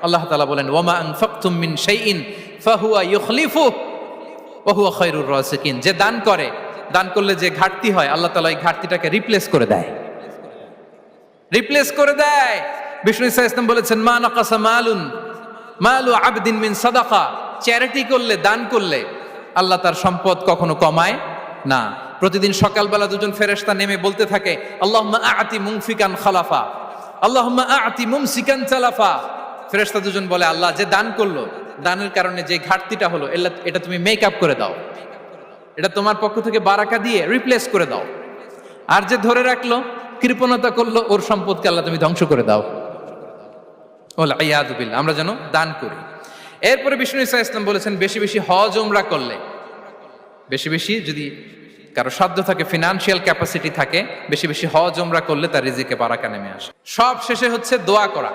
আল্লাহ তাআলা বলেন ওয়ামা আনফাকতুম মিন শাইইন ফাহুয়া ইউখলিফুহু ওয়া হুয়া খায়রুর রাসিকিন। যে দান করে, দান করলে যে ঘাটতি হয় আল্লাহ তাআলা এই ঘাটতিটাকে রিপ্লেস করে দেয়, রিপ্লেস করে দেয়। বিষ্ণু ইসা ইসলাম বলেছেন মা নাকাসা মালু আবদিন মিন সাদাকা। চ্যারিটি করলে, দান করলে আল্লাহ তার সম্পদ কখনো কমায় না। প্রতিদিন সকালবেলা দুজন ফেরেশতা নেমে বলতে থাকে আল্লাহুম্মা আ'তি মুনফিকান খালাফা, আল্লাহুম্মা আ'তি মুমসিকান চালাফা। ফেরেশতা দুজন বলে আল্লাহ, যে দান করলো, দানের কারণে যে ঘাটতিটা হলো এটা তুমি মেক আপ করে দাও, এটা তোমার পক্ষ থেকে বারাকা দিয়ে রিপ্লেস করে দাও। আর যে ধরে রাখলো, কৃপণতা করলো, ওর সম্পদকে আল্লাহ তুমি ধ্বংস করে দাও। ওয়াল ইয়াদু বিল্লাহ। আমরা যেন দান করি। এরপরে বিষ্ণু ইসা ইসলাম বলেছেন বেশি বেশি হজ উমরা করলে, বেশি বেশি যদি কারো সাধ্য থাকে, ফিনান্সিয়াল ক্যাপাসিটি থাকে, বেশি বেশি হজ উমরা করলে তার রিজিকে বারাকা নেমে আসে। সব শেষে হচ্ছে দোয়া করা।